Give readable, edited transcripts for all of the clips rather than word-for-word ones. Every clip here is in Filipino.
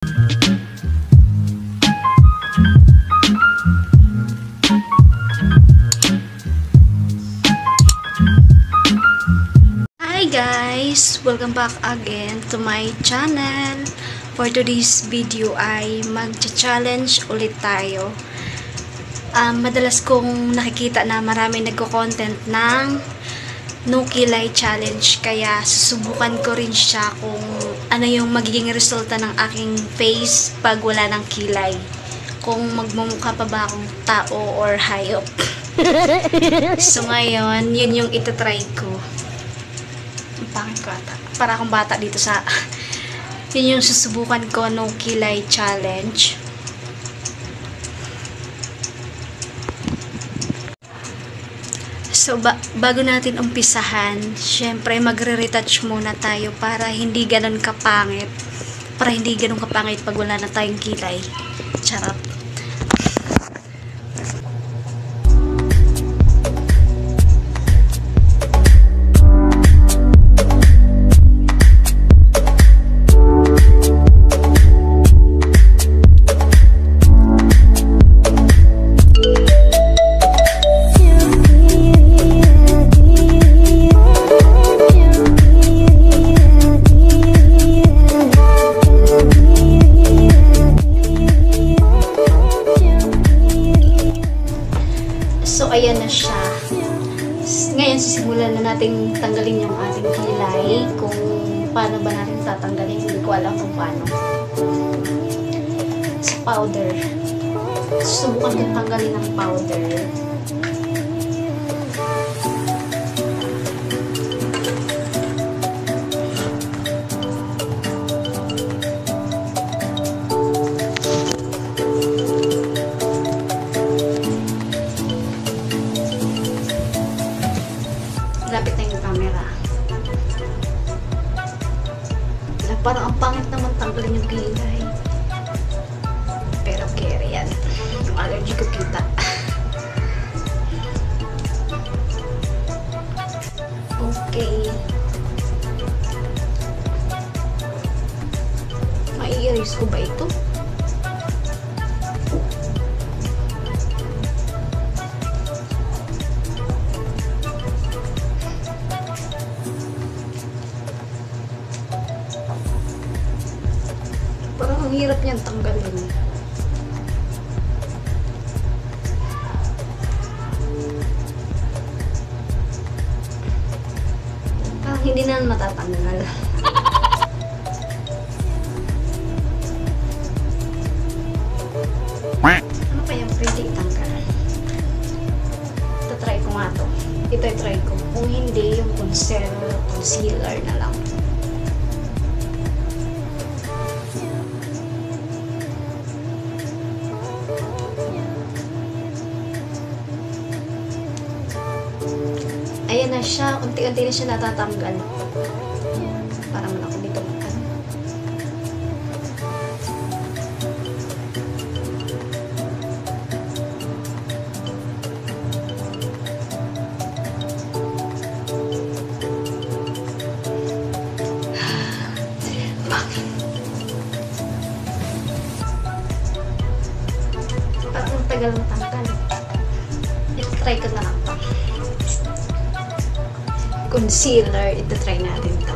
Hi guys! Welcome back again to my channel. For today's video ay mag-challenge ulit tayo. Madalas kong nakikita na marami nagko-content ng no kilay challenge, kaya susubukan ko rin siya kung ano yung magiging resulta ng aking face pag wala ng kilay. Kung magmumukha pa ba akong tao or hayop. So ngayon, yun yung itatry ko. Pangit ko ata. Para akong bata dito sa yun yung susubukan ko, no kilay challenge. So bago natin umpisahan, syempre magre-retouch muna tayo para hindi ganun kapangit. Para hindi ganun kapangit pag wala na tayong kilay. Charot. So, ayan na siya. Ngayon, sisimulan na natin tanggalin yung ating kilay. Kung paano ba natin tatanggalin, hindi ko alam kung paano. So, powder. Subukan kong tanggalin ng powder. Lapit na yung camera. Parang ang pangit naman tanggalin yung kilay. Pero carry yan. Yung allergy ko kita. Okay. Mai-erase ko ba ito? Parang ang hirap niyan tanggalin. Parang hindi na matatanggal. Ano pa yung pwede itanggal? Ito try ko nga to. Ito try ko. Kung hindi, yung concealer na lang. Ayan na siya, unti-unti na siya natatanggal. Para man ako dito makan. Bakit? Parang ang tagal ng tanggal. I-try ko na lang pa. Concealer, ito try natin to.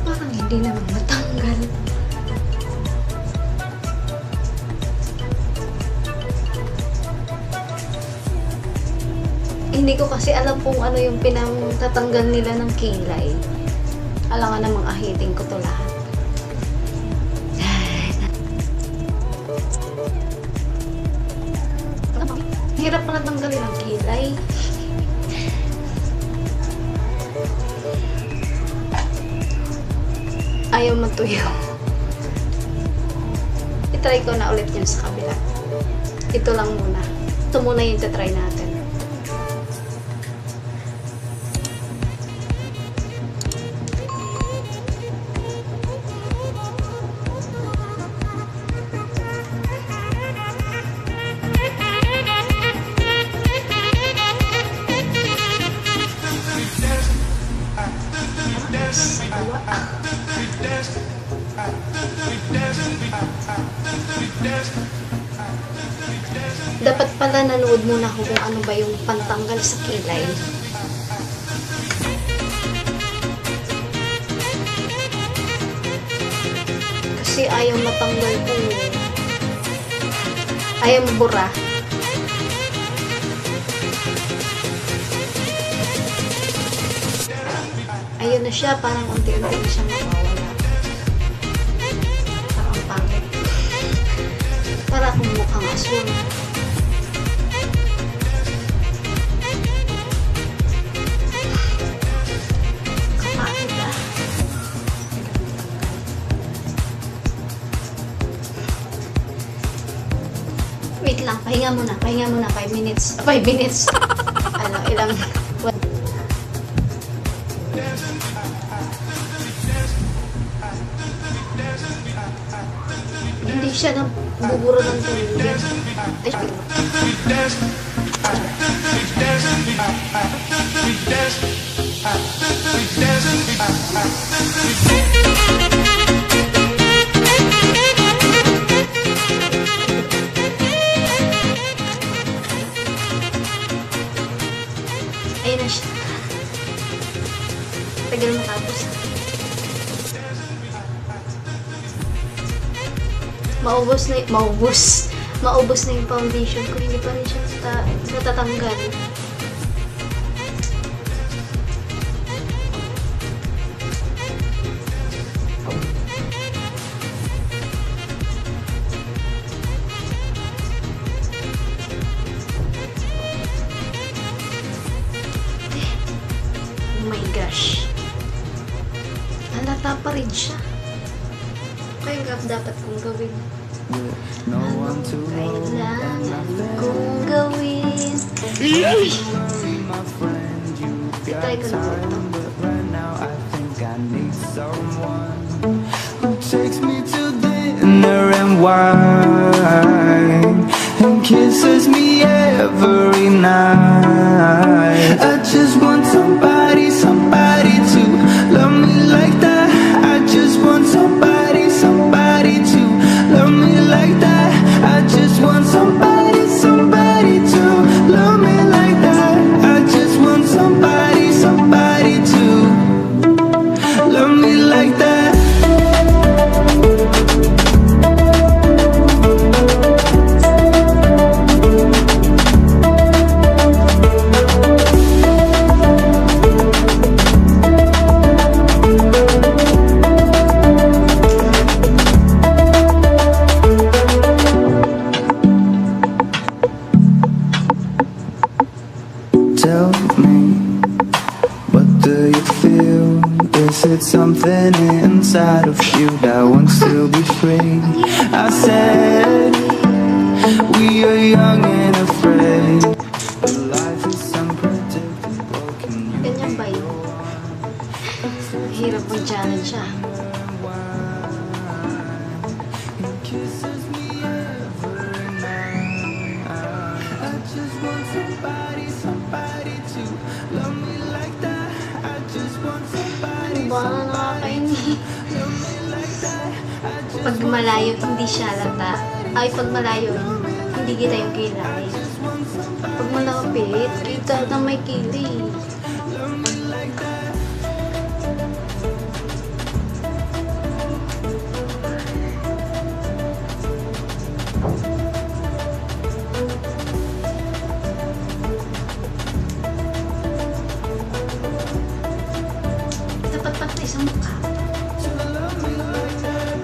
Parang hindi naman matanggal. Hindi ko kasi alam kung ano yung pinangtatanggal nila ng kilay. Alam nga namang ahiting ko to lahat. Hirap pa natanggalin ang kilay. Ayaw matuyo. I-try ko na ulit yun sa kabila. Ito lang muna. Ito muna yung try natin. Dapat pala nanood muna ako kung ano ba yung pantanggal sa kilay. Kasi ayaw matanggal ko. Ayaw mabura. Ayun na siya, parang unti-unti na siya mawawala. Parang pangit. Para akong mukhang aswang. Kapatid ah. Wait lang, pahinga muna, 5 minutes. 5 minutes. Ano, ilang... Hindi siya nang buburo ng tubig. Ayun na siya. Tagal matapos. Maubos na yung foundation ko. Hindi pa rin siya natatanggal. Oh my gosh. Halata pa rin siya. Kaya dapat kong gawin. Anong kailangan kong gawin? Itry ko na ito. Who takes me to dinner and wine and kisses me every night. I just want somebody to love me like that. I just want somebody to love me like that. I just want somebody to love me like that. I just want somebody to love me like that. Tell me, what do you feel? Is it something inside of you that wants to be free? I said, we are young and afraid, but life is unpredictable. Can you Ganyan ba yun? Hirap mag-challenge siya. kisses me every night? I just want somebody to love me like that. I just want somebody Ano ba? Nakakainis. love me like that. I just Pag malayo, hindi siya lata. Ay, pag malayo, hindi kita yung kilay. Pag malapit, kita na may kilay. love me like that. Dapat pati sa mukha. To love me like that.